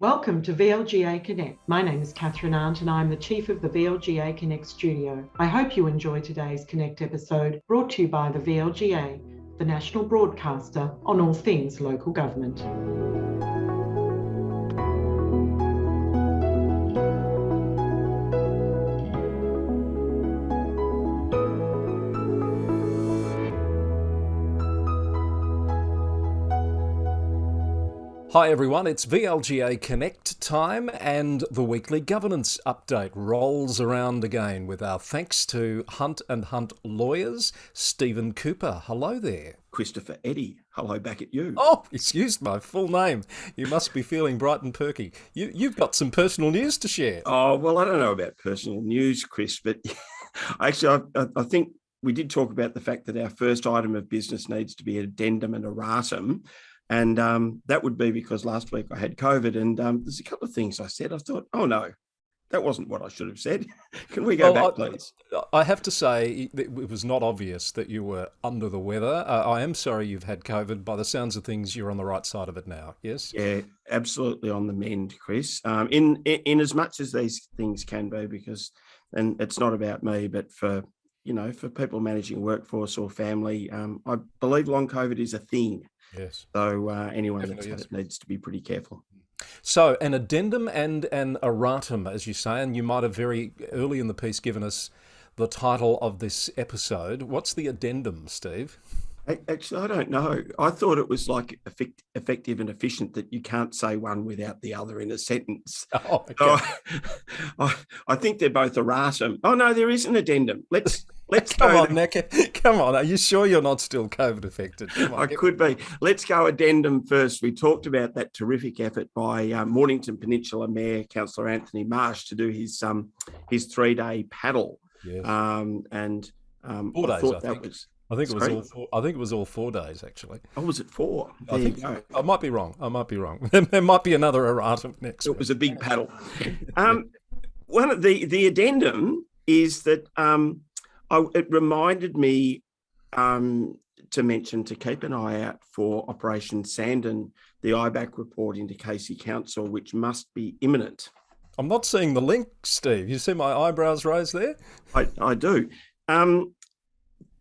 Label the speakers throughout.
Speaker 1: Welcome to VLGA Connect. My name is Catherine Arndt and I'm the Chief of the VLGA Connect studio. I hope you enjoy today's Connect episode brought to you by the VLGA, the national broadcaster on all things local government.
Speaker 2: Hi everyone, it's VLGA Connect time and the weekly governance update rolls around again with our thanks to Hunt and Hunt lawyers, Stephen Cooper. Hello there.
Speaker 3: Christopher Eddy. Hello back at you.
Speaker 2: Oh, excuse my full name. You must be feeling bright and perky. You've got some personal news to share.
Speaker 3: Oh, well, I don't know about personal news, Chris, but actually I think we did talk about the fact that our first item of business needs to be an addendum and erratum. And that would be because last week I had COVID and there's a couple of things I said. I thought, oh no, that wasn't what I should have said. Can we go back, please?
Speaker 2: I have to say it was not obvious that you were under the weather. I am sorry you've had COVID. By the sounds of things, you're on the right side of it now, yes?
Speaker 3: Yeah, absolutely on the mend, Chris. In as much as these things can be, because, and it's not about me, but for people managing a workforce or family, I believe long COVID is a thing.
Speaker 2: Yes.
Speaker 3: So anyone that's had it needs to be pretty careful.
Speaker 2: So an addendum and an erratum, as you say, and you might have very early in the piece given us the title of this episode. What's the addendum, Steve?
Speaker 3: Actually, I don't know. I thought it was like effective and efficient, that you can't say one without the other in a sentence.
Speaker 2: Oh, okay.
Speaker 3: So I think they're both erratum. Oh, no, there is an addendum. Let's
Speaker 2: Come on, Necker. Come on. Are you sure you're not still COVID affected?
Speaker 3: I could be. Let's go addendum first. We talked about that terrific effort by Mornington Peninsula Mayor, Councillor Anthony Marsh, to do his 3-day paddle.
Speaker 2: Yes.
Speaker 3: 4 days,
Speaker 2: I think it was all 4 days, actually.
Speaker 3: Oh, was it 4?
Speaker 2: I might be wrong. There might be another erratum next week.
Speaker 3: It was a big paddle. One of the addendum is that it reminded me to mention to keep an eye out for Operation Sandon, the IBAC report into Casey Council, which must be imminent.
Speaker 2: I'm not seeing the link, Steve. You see my eyebrows raised there?
Speaker 3: I do.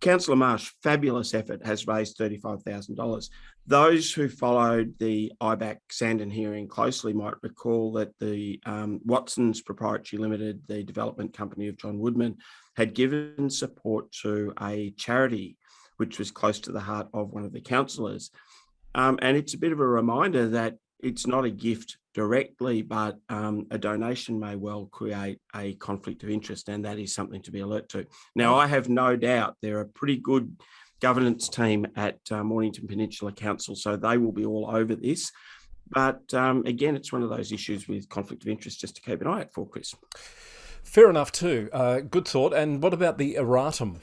Speaker 3: Councillor Marsh, fabulous effort, has raised $35,000. Those who followed the IBAC Sandon hearing closely might recall that the Watson's Proprietary Limited, the development company of John Woodman, had given support to a charity which was close to the heart of one of the councillors. And it's a bit of a reminder that it's not a gift directly, but a donation may well create a conflict of interest, and that is something to be alert to. Now, I have no doubt they're a pretty good governance team at Mornington Peninsula Council, so they will be all over this. But again, it's one of those issues with conflict of interest just to keep an eye out for, Chris.
Speaker 2: Fair enough too. Good thought. And what about the erratum?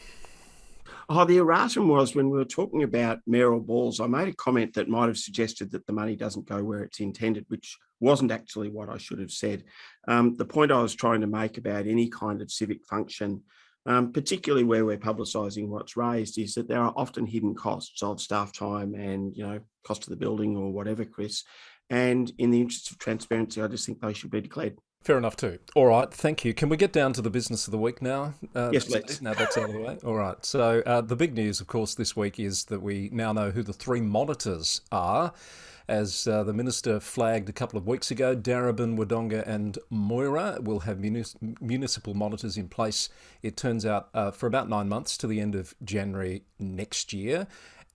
Speaker 3: Oh, the erratum was when we were talking about mayoral balls. I made a comment that might have suggested that the money doesn't go where it's intended, which wasn't actually what I should have said. The point I was trying to make about any kind of civic function, particularly where we're publicising what's raised, is that there are often hidden costs of staff time and, cost of the building or whatever, Chris. And in the interest of transparency, I just think they should be declared.
Speaker 2: Fair enough too. All right, thank you. Can we get down to the business of the week now?
Speaker 3: Yes, let's.
Speaker 2: Now that's out of the way. All right. So the big news, of course, this week is that we now know who the 3 monitors are. As the Minister flagged a couple of weeks ago, Darebin, Wodonga and Moira will have municipal monitors in place, it turns out, for about 9 months to the end of January next year.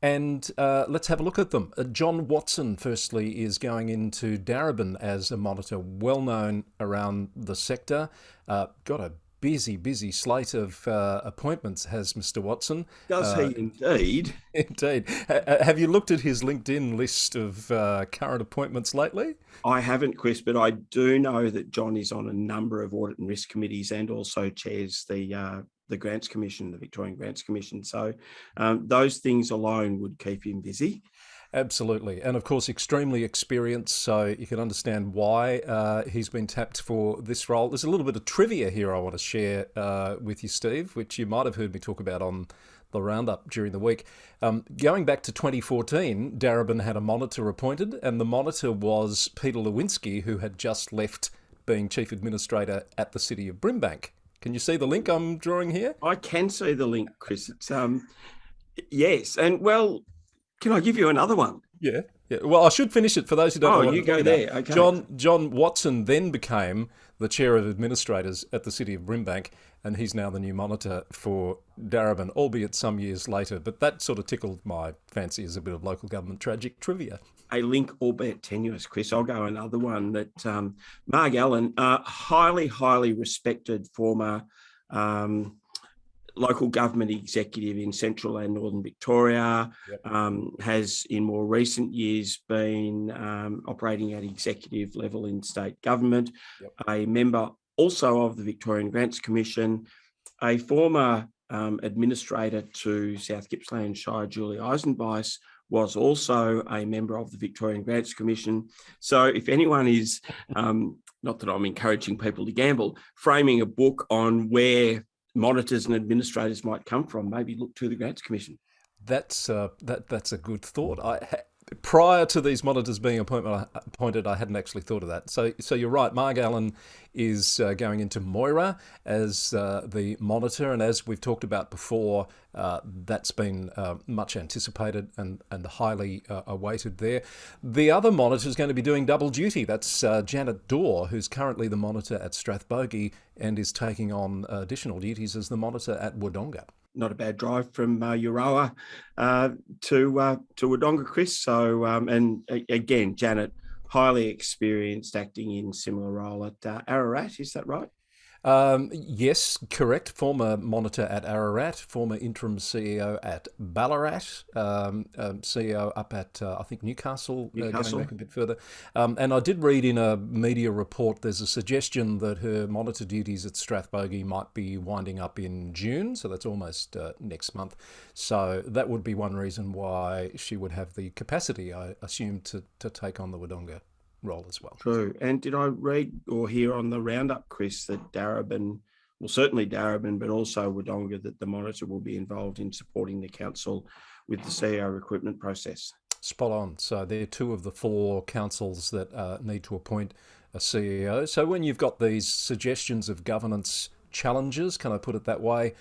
Speaker 2: And let's have a look at them. John Watson, firstly, is going into Darebin as a monitor, well known around the sector. Got a busy slate of appointments, has Mr. Watson.
Speaker 3: Does he indeed?
Speaker 2: Indeed. Have you looked at his LinkedIn list of current appointments lately?
Speaker 3: I haven't, Chris, but I do know that John is on a number of audit and risk committees and also chairs the Grants Commission, the Victorian Grants Commission. So those things alone would keep him busy.
Speaker 2: Absolutely. And of course, extremely experienced, so you can understand why he's been tapped for this role. There's a little bit of trivia here I want to share with you, Steve, which you might have heard me talk about on the roundup during the week. Going back to 2014, Darebin had a monitor appointed, and the monitor was Peter Lewinsky, who had just left being chief administrator at the city of Brimbank. Can you see the link I'm drawing here?
Speaker 3: I can see the link, Chris. It's yes, and well, can I give you another one?
Speaker 2: Yeah. Well, I should finish it for those who don't know.
Speaker 3: Oh,
Speaker 2: what
Speaker 3: you
Speaker 2: I'm
Speaker 3: go
Speaker 2: talking
Speaker 3: there.
Speaker 2: about.
Speaker 3: Okay.
Speaker 2: John Watson then became the chair of administrators at the city of Brimbank, and he's now the new monitor for Darebin, albeit some years later. But that sort of tickled my fancy as a bit of local government tragic trivia.
Speaker 3: A link, albeit tenuous, Chris. I'll go another one that Marg Allen, highly, highly respected former local government executive in central and northern Victoria, has in more recent years been operating at executive level in state government, a member also of the Victorian Grants Commission, a former administrator to South Gippsland Shire, Julie Eisenbeiss, was also a member of the Victorian Grants Commission. So if anyone is, not that I'm encouraging people to gamble, framing a book on where monitors and administrators might come from, maybe look to the Grants Commission.
Speaker 2: That's a good thought. Prior to these monitors being appointed, I hadn't actually thought of that. So you're right. Marg Allen is going into Moira as the monitor, and as we've talked about before, that's been much anticipated and highly awaited there. The other monitor is going to be doing double duty. That's Janet Dorr, who's currently the monitor at Strathbogie and is taking on additional duties as the monitor at Wodonga.
Speaker 3: Not a bad drive from Euroa to Wodonga, Chris. So, and again, Janet, highly experienced, acting in similar role at Ararat. Is that right?
Speaker 2: Yes, correct. Former monitor at Ararat, former interim CEO at Ballarat, CEO up at, I think, Newcastle. Going back a bit further. And I did read in a media report there's a suggestion that her monitor duties at Strathbogie might be winding up in June, so that's almost next month. So that would be one reason why she would have the capacity, I assume, to take on the Wodonga role as well.
Speaker 3: True. And did I read or hear on the roundup, Chris, that Darebin, well, certainly Darebin, but also Wodonga, that the monitor will be involved in supporting the council with the CEO recruitment process?
Speaker 2: Spot on. So they're two of the four councils that need to appoint a CEO. So when you've got these suggestions of governance challenges, can I put it that way,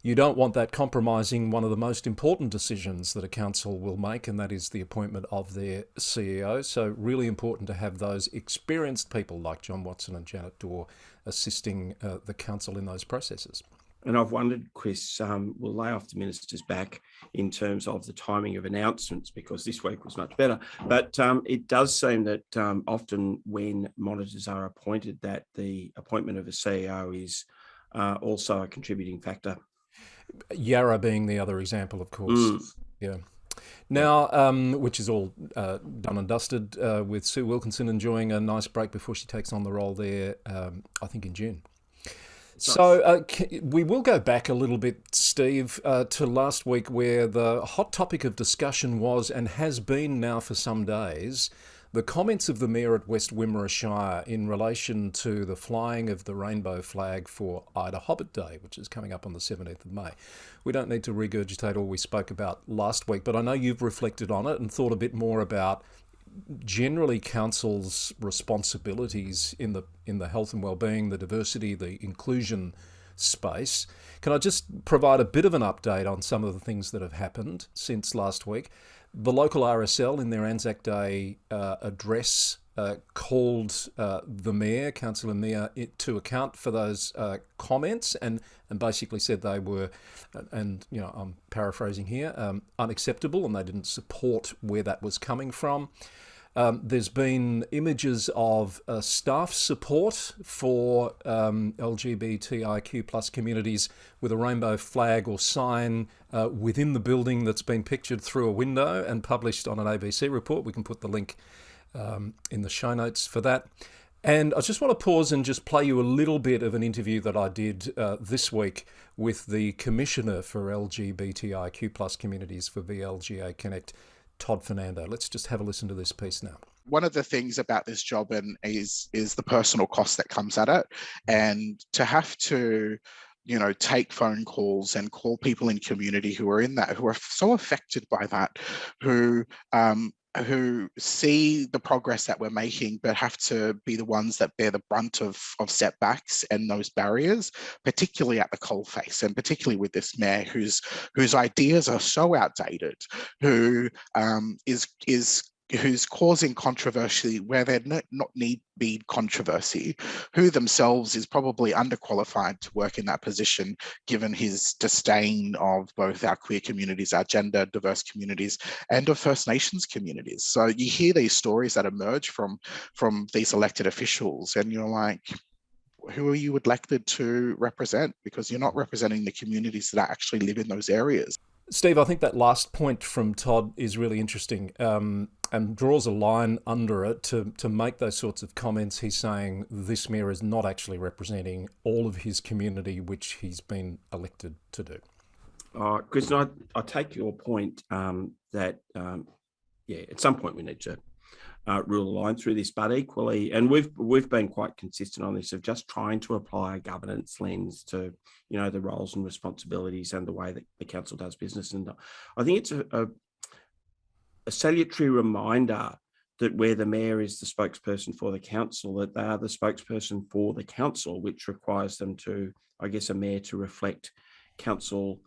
Speaker 2: you don't want that compromising one of the most important decisions that a council will make, and that is the appointment of their CEO. So really important to have those experienced people like John Watson and Janet Dorr assisting the council in those processes.
Speaker 3: And I've wondered, Chris, we'll lay off the minister's back in terms of the timing of announcements, because this week was much better. But it does seem that often when monitors are appointed, that the appointment of a CEO is also a contributing factor.
Speaker 2: Yarra being the other example, of course. Yeah. Now, which is all done and dusted, with Sue Wilkinson enjoying a nice break before she takes on the role there, I think in June. So we will go back a little bit, Steve, to last week, where the hot topic of discussion was, and has been now for some days, the comments of the Mayor at West Wimmera Shire in relation to the flying of the rainbow flag for Ida Hobbit Day, which is coming up on the 17th of May. We don't need to regurgitate all we spoke about last week, but I know you've reflected on it and thought a bit more about generally council's responsibilities in the health and wellbeing, the diversity, the inclusion space. Can I just provide a bit of an update on some of the things that have happened since last week? The local RSL in their Anzac Day address called the Mayor, Councillor Mayor, to account for those comments and basically said they were, and you know, I'm paraphrasing here, unacceptable, and they didn't support where that was coming from. There's been images of staff support for LGBTIQ plus communities with a rainbow flag or sign within the building that's been pictured through a window and published on an ABC report. We can put the link in the show notes for that. And I just want to pause and just play you a little bit of an interview that I did this week with the Commissioner for LGBTIQ plus communities for VLGA Connect, Todd Fernando. Let's just have a listen to this piece now.
Speaker 4: One of the things about this job is the personal cost that comes at it, and to have to take phone calls and call people in community who are so affected by that, who see the progress that we're making, but have to be the ones that bear the brunt of setbacks and those barriers, particularly at the coalface, and particularly with this mayor whose ideas are so outdated, who's causing controversy where there not need be controversy, who themselves is probably underqualified to work in that position, given his disdain of both our queer communities, our gender diverse communities, and of First Nations communities. So you hear these stories that emerge from these elected officials, and you're like, who are you elected to represent? Because you're not representing the communities that actually live in those areas.
Speaker 2: Steve, I think that last point from Todd is really interesting, and draws a line under it to make those sorts of comments. He's saying this mayor is not actually representing all of his community, which he's been elected to do.
Speaker 3: Chris, I take your point that, at some point we need to rule the line through this, but equally, and we've been quite consistent on this, of just trying to apply a governance lens to, the roles and responsibilities and the way that the council does business. And I think it's a salutary reminder that where the mayor is the spokesperson for the council, that they are the spokesperson for the council, which requires them to, I guess, a mayor to reflect council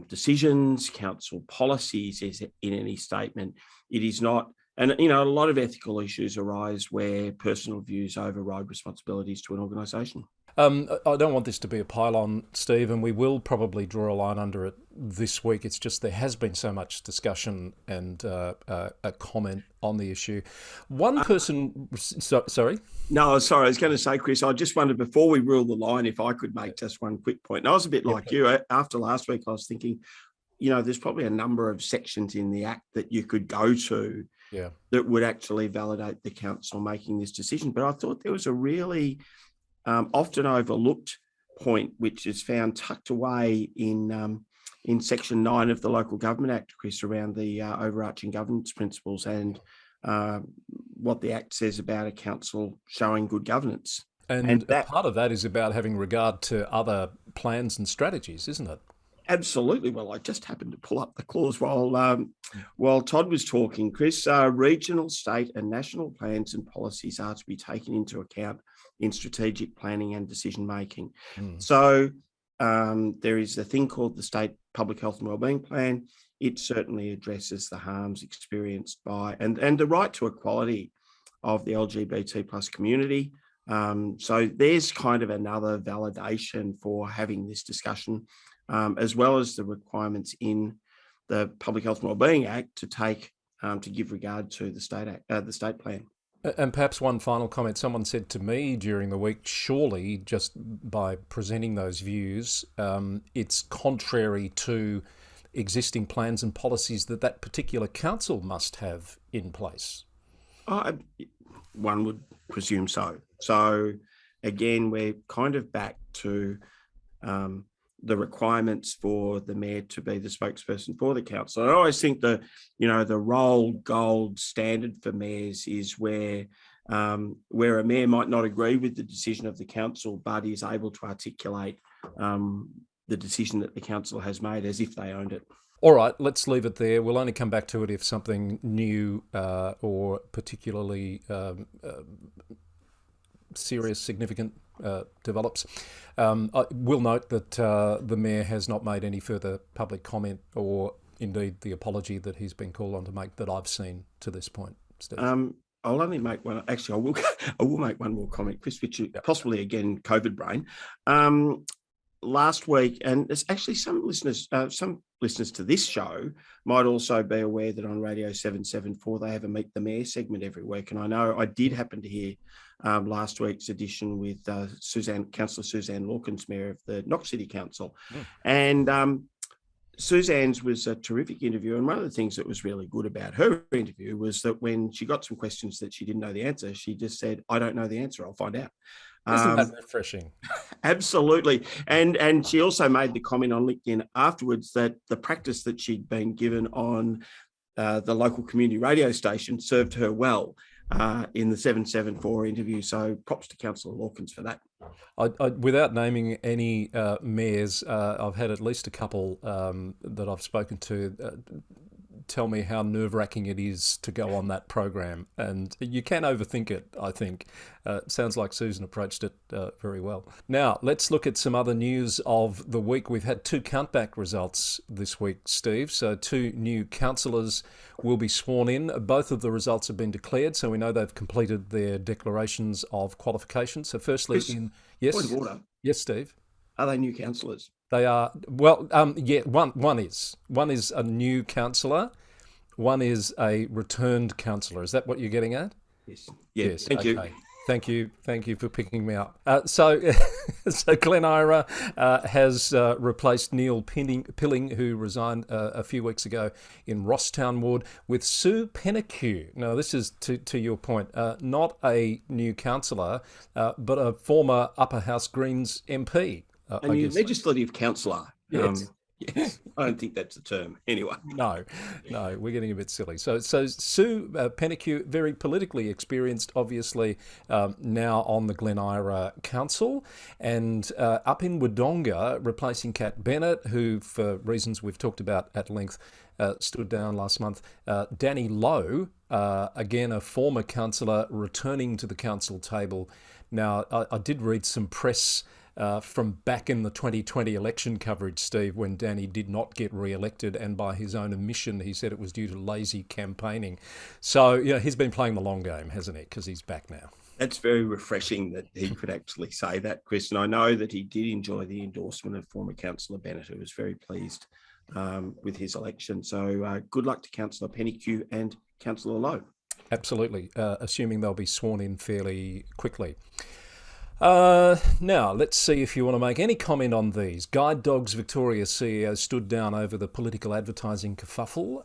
Speaker 3: decisions, council policies in any statement. It is not, and a lot of ethical issues arise where personal views override responsibilities to an organisation.
Speaker 2: I don't want this to be a pile-on, Steve, and we will probably draw a line under it this week. It's just there has been so much discussion and a comment on the issue. One person... sorry?
Speaker 3: No, sorry. I was going to say, Chris, I just wondered before we rule the line if I could make just one quick point. And I was a bit like you. After last week, I was thinking, there's probably a number of sections in the Act that you could go to that would actually validate the council making this decision. But I thought there was a really... often overlooked point, which is found tucked away in Section 9 of the Local Government Act, Chris, around the overarching governance principles and what the Act says about a council showing good governance.
Speaker 2: And that, part of that is about having regard to other plans and strategies, isn't it?
Speaker 3: Absolutely. Well, I just happened to pull up the clause while Todd was talking, Chris. Regional, state and national plans and policies are to be taken into account in strategic planning and decision making. So there is a thing called the State Public Health and Wellbeing Plan. It certainly addresses the harms experienced by and the right to equality of the LGBT plus community. So there's kind of another validation for having this discussion, as well as the requirements in the Public Health and Wellbeing Act to take to give regard to the state plan.
Speaker 2: And perhaps one final comment. Someone said to me during the week, surely just by presenting those views, it's contrary to existing plans and policies that particular council must have in place. One
Speaker 3: would presume so. So again, we're kind of back to the requirements for the mayor to be the spokesperson for the council. I always think the role gold standard for mayors is where a mayor might not agree with the decision of the council, but is able to articulate the decision that the council has made as if they owned it.
Speaker 2: All right, let's leave it there. We'll only come back to it if something new or particularly serious, significant develops. I will note that the mayor has not made any further public comment or indeed the apology that he's been called on to make that I've seen to this point. Steve.
Speaker 3: I'll only make one. Actually, I will make one more comment, Chris, which is possibly again COVID brain. Last week, and there's actually some listeners to this show might also be aware that on Radio 774 they have a Meet the Mayor segment every week, and I know I did happen to hear last week's edition with Councillor Suzanne Lawkins, Mayor of the Knox City Council, and Suzanne's was a terrific interview, and one of the things that was really good about her interview was that when she got some questions that she didn't know the answer, she just said, "I don't know the answer, I'll find out."
Speaker 2: Isn't that refreshing?
Speaker 3: Absolutely. And she also made the comment on LinkedIn afterwards that the practice that she'd been given on the local community radio station served her well. in the 774 interview. So props to Councillor Lawkins for that.
Speaker 2: Without naming any mayors, I've had at least a couple that I've spoken to tell me how nerve-wracking it is to go on that program, and you can overthink it, I think. It sounds like Susan approached it very well. Now, let's look at some other news of the week. We've had 2 countback results this week, Steve. So 2 new councillors will be sworn in. Both of the results have been declared, so we know they've completed their declarations of qualifications. So firstly, yes,
Speaker 3: point of order.
Speaker 2: Yes, Steve.
Speaker 3: Are they new councillors?
Speaker 2: They are, well, yeah, one is a new councillor, one is a returned councillor. Is that what you're getting at?
Speaker 3: Yes. Yeah,
Speaker 2: yes.
Speaker 3: Thank you.
Speaker 2: Thank you for picking me up. So Glen Eira has replaced Neil Pilling, who resigned a few weeks ago in Rosstown Ward, with Sue Pennicue. Now, this is to your point, not a new councillor, but a former Upper House Greens MP.
Speaker 3: A new legislative councillor.
Speaker 2: Yes.
Speaker 3: Yes, I don't think that's the term. Anyway.
Speaker 2: No, we're getting a bit silly. So Sue Pennicue, very politically experienced, obviously, now on the Glen Eira Council, and up in Wodonga, replacing Kat Bennett, who, for reasons we've talked about at length, stood down last month. Danny Lowe, again a former councillor, returning to the council table. Now, I did read some press from back in the 2020 election coverage, Steve, when Danny did not get re-elected, and by his own admission, he said it was due to lazy campaigning. So, he's been playing the long game, hasn't he? Because he's back now.
Speaker 3: That's very refreshing that he could actually say that, Chris. And I know that he did enjoy the endorsement of former Councillor Bennett, who was very pleased with his election. So good luck to Councillor Pennicue and Councillor Lowe.
Speaker 2: Absolutely, assuming they'll be sworn in fairly quickly. Now, let's see if you want to make any comment on these. Guide Dogs Victoria CEO stood down over the political advertising kerfuffle.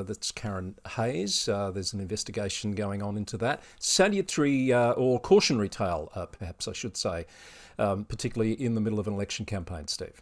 Speaker 2: That's Karen Hayes. There's an investigation going on into that. Salutary or cautionary tale, perhaps I should say, particularly in the middle of an election campaign, Steve.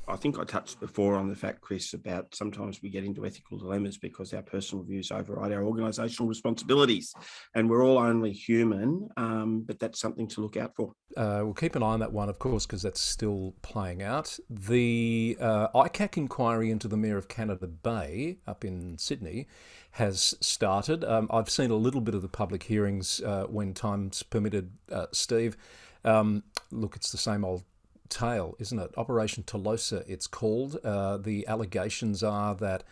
Speaker 3: I think I touched before on the fact, Chris, about sometimes we get into ethical dilemmas because our personal views override our organisational responsibilities, and we're all only human, but that's something to look out for.
Speaker 2: We'll keep an eye on that one, of course, because that's still playing out. The ICAC inquiry into the Mayor of Canada Bay up in Sydney has started. I've seen a little bit of the public hearings when time's permitted, Steve. Look, it's the same old tale, isn't it? Operation Tolosa, it's called. The allegations are that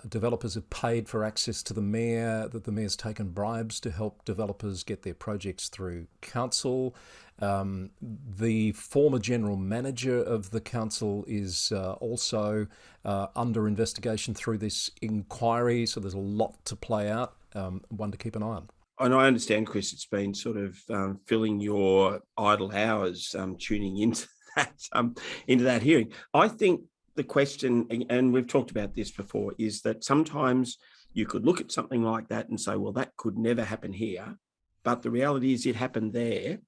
Speaker 2: developers have paid for access to the mayor, that the mayor's taken bribes to help developers get their projects through council. The former general manager of the council is also under investigation through this inquiry, so there's a lot to play out, one to keep an eye on.
Speaker 3: And I understand, Chris, it's been sort of filling your idle hours tuning into that hearing. I think the question, and we've talked about this before, is that sometimes you could look at something like that and say, well, that could never happen here. But the reality is it happened there.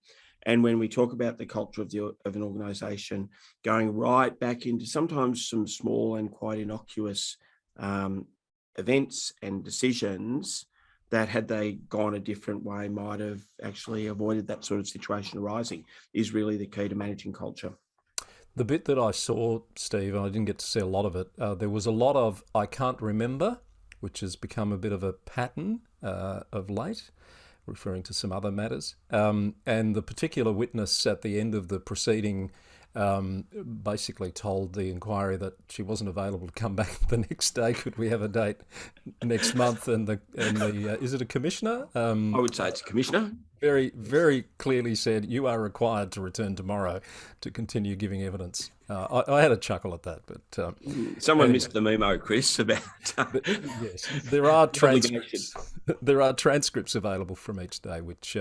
Speaker 3: And when we talk about the culture of an organisation, going right back into sometimes some small and quite innocuous events and decisions that, had they gone a different way, might have actually avoided that sort of situation arising, is really the key to managing culture.
Speaker 2: The bit that I saw, Steve, and I didn't get to see a lot of it, there was a lot of I can't remember, which has become a bit of a pattern of late, referring to some other matters. And the particular witness at the end of the proceeding basically told the inquiry that she wasn't available to come back the next day. Could we have a date next month? And the is it a commissioner?
Speaker 3: I would say it's a commissioner.
Speaker 2: Very, very clearly said, you are required to return tomorrow to continue giving evidence. I had a chuckle at that, but
Speaker 3: someone
Speaker 2: anyway.
Speaker 3: Missed the memo, Chris, about
Speaker 2: yes, there are transcripts. There are transcripts available from each day, which,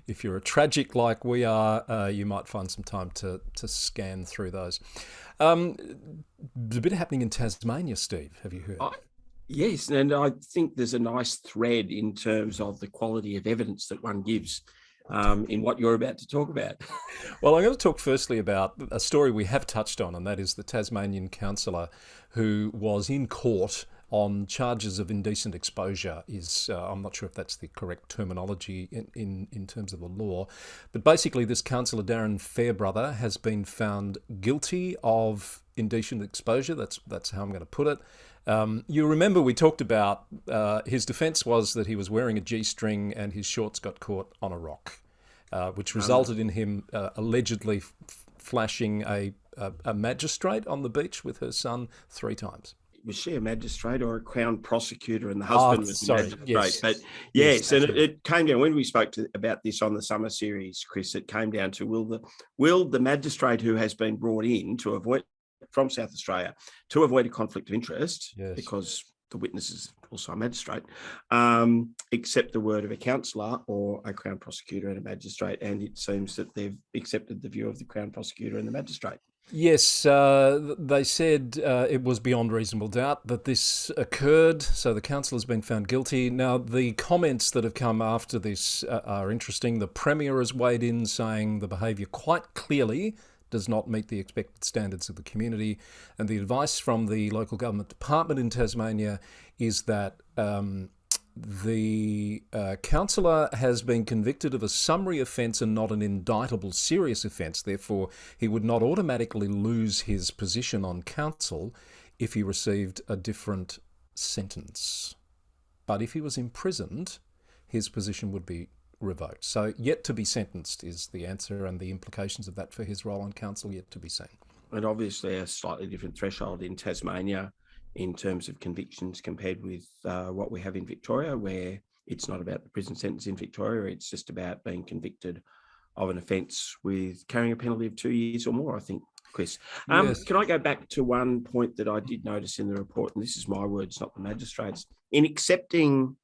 Speaker 2: if you're a tragic like we are, you might find some time to scan through those. There's a bit happening in Tasmania, Steve. Have you heard?
Speaker 3: Yes, and I think there's a nice thread in terms of the quality of evidence that one gives in what you're about to talk about.
Speaker 2: Well, I'm going to talk firstly about a story we have touched on, and that is the Tasmanian councillor who was in court on charges of indecent exposure. I'm not sure if that's the correct terminology in terms of the law, but basically this councillor Darren Fairbrother has been found guilty of indecent exposure. That's how I'm going to put it. You remember we talked about his defence was that he was wearing a G-string and his shorts got caught on a rock, which resulted in him allegedly flashing a magistrate on the beach with her son 3 times.
Speaker 3: Was she a magistrate or a Crown prosecutor, and the husband was a magistrate?
Speaker 2: Yes.
Speaker 3: But yes, and it came down when we spoke about this on the summer series, Chris. It came down to will the magistrate who has been brought in to avoid from South Australia to avoid a conflict of interest, because the witness is also a magistrate, accept the word of a councillor or a Crown prosecutor and a magistrate, and it seems that they've accepted the view of the Crown prosecutor and the magistrate.
Speaker 2: Yes, they said it was beyond reasonable doubt that this occurred, so the council has been found guilty. Now, the comments that have come after this are interesting. The Premier has weighed in saying the behaviour quite clearly does not meet the expected standards of the community, and the advice from the local government department in Tasmania is that the councillor has been convicted of a summary offence and not an indictable serious offence. Therefore, he would not automatically lose his position on council if he received a different sentence. But if he was imprisoned, his position would be revoked. So yet to be sentenced is the answer, and the implications of that for his role on council yet to be seen.
Speaker 3: And obviously a slightly different threshold in Tasmania in terms of convictions compared with what we have in Victoria, where it's not about the prison sentence in Victoria, it's just about being convicted of an offence with carrying a penalty of 2 years or more, I think, Chris.
Speaker 2: Yes.
Speaker 3: Can I go back to one point that I did notice in the report, and this is my words, not the magistrates, in accepting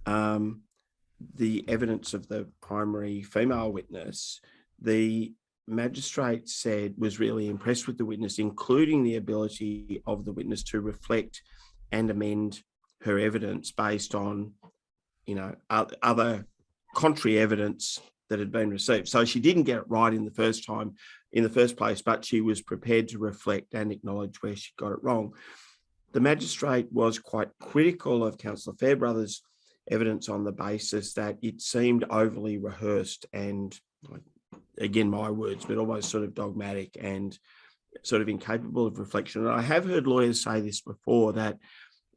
Speaker 3: the evidence of the primary female witness, the magistrate said was really impressed with the witness, including the ability of the witness to reflect and amend her evidence based on, other contrary evidence that had been received. So she didn't get it right in the first place, but she was prepared to reflect and acknowledge where she got it wrong. The magistrate was quite critical of Councillor Fairbrother's evidence on the basis that it seemed overly rehearsed and, again, my words, but almost sort of dogmatic and sort of incapable of reflection. And I have heard lawyers say this before, that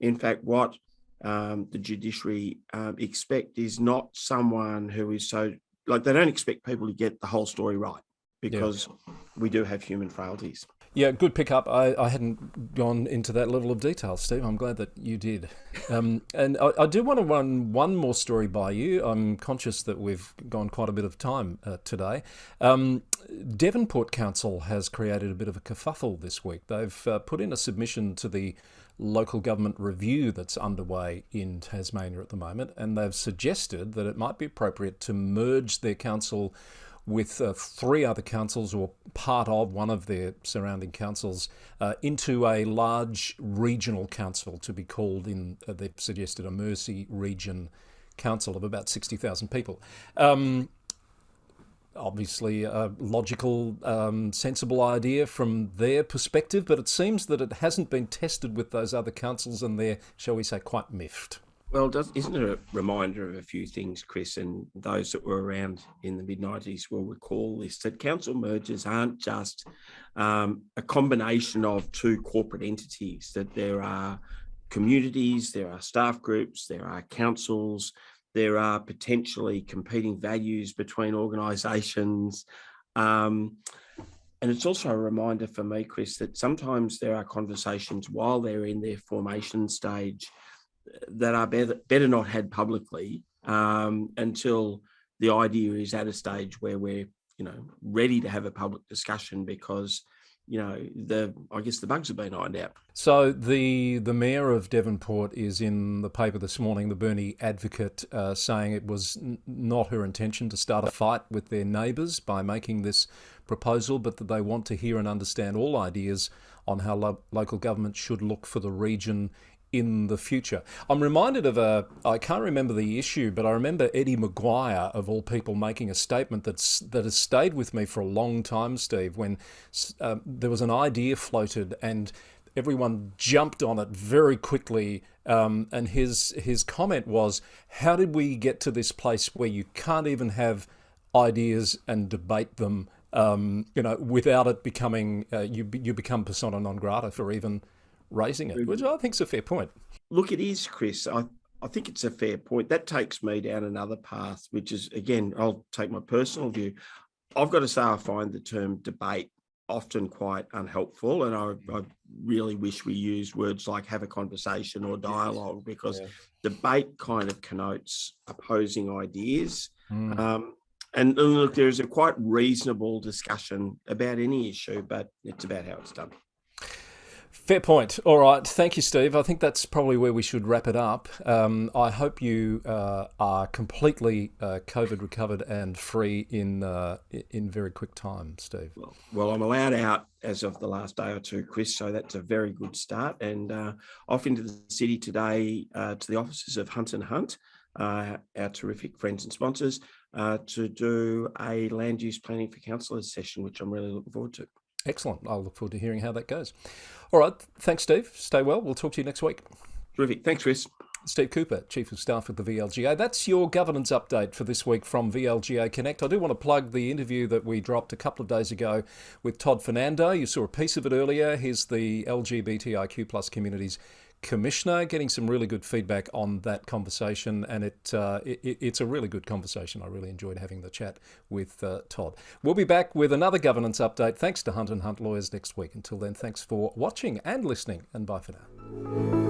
Speaker 3: in fact what the judiciary expect is not someone who is so, they don't expect people to get the whole story right, because we do have human frailties.
Speaker 2: Yeah, good pickup. I hadn't gone into that level of detail, Steve. I'm glad that you did. And I do want to run one more story by you. I'm conscious that we've gone quite a bit of time today. Devonport Council has created a bit of a kerfuffle this week. They've put in a submission to the local government review that's underway in Tasmania at the moment, and they've suggested that it might be appropriate to merge their council with 3 other councils, or part of one of their surrounding councils, into a large regional council to be called, they've suggested, a Mersey Region Council of about 60,000 people. Obviously a logical, sensible idea from their perspective, but it seems that it hasn't been tested with those other councils, and they're, shall we say, quite miffed.
Speaker 3: Well, isn't it a reminder of a few things, Chris, and those that were around in the mid-90s will recall this, that council mergers aren't just a combination of 2 corporate entities, that there are communities, there are staff groups, there are councils, there are potentially competing values between organisations. And it's also a reminder for me, Chris, that sometimes there are conversations while they're in their formation stage that are better not had publicly until the idea is at a stage where we're, ready to have a public discussion, because, I guess the bugs have been ironed out.
Speaker 2: So the mayor of Devonport is in the paper this morning, the Burnie Advocate, saying it was not her intention to start a fight with their neighbours by making this proposal, but that they want to hear and understand all ideas on how local government should look for the region in the future. I'm reminded of I can't remember the issue, but I remember Eddie Maguire, of all people, making a statement that has stayed with me for a long time, Steve, when there was an idea floated, and everyone jumped on it very quickly. And his comment was, how did we get to this place where you can't even have ideas and debate them, without it becoming, you become persona non grata for even raising it, which I think is a fair point.
Speaker 3: Look, it is, Chris. I think it's a fair point. That takes me down another path, which is, again, I'll take my personal view. I've got to say I find the term debate often quite unhelpful, and I really wish we used words like have a conversation or dialogue, because debate kind of connotes opposing ideas. And look, there is a quite reasonable discussion about any issue, but it's about how it's done.
Speaker 2: Fair point. All right. Thank you, Steve. I think that's probably where we should wrap it up. I hope you are completely COVID recovered and free in very quick time, Steve.
Speaker 3: Well, I'm allowed out as of the last day or two, Chris, so that's a very good start. And off into the city today to the offices of Hunt and Hunt, our terrific friends and sponsors, to do a land use planning for councillors session, which I'm really looking forward to.
Speaker 2: Excellent. I'll look forward to hearing how that goes. All right. Thanks, Steve. Stay well. We'll talk to you next week.
Speaker 3: Terrific. Thanks, Chris.
Speaker 2: Steve Cooper, Chief of Staff at the VLGA. That's your governance update for this week from VLGA Connect. I do want to plug the interview that we dropped a couple of days ago with Todd Fernando. You saw a piece of it earlier. He's the LGBTIQ plus communities Commissioner, getting some really good feedback on that conversation, and it's a really good conversation. I really enjoyed having the chat with Todd. We'll be back with another governance update thanks to Hunt and Hunt Lawyers next week. Until then, thanks for watching and listening, and bye for now.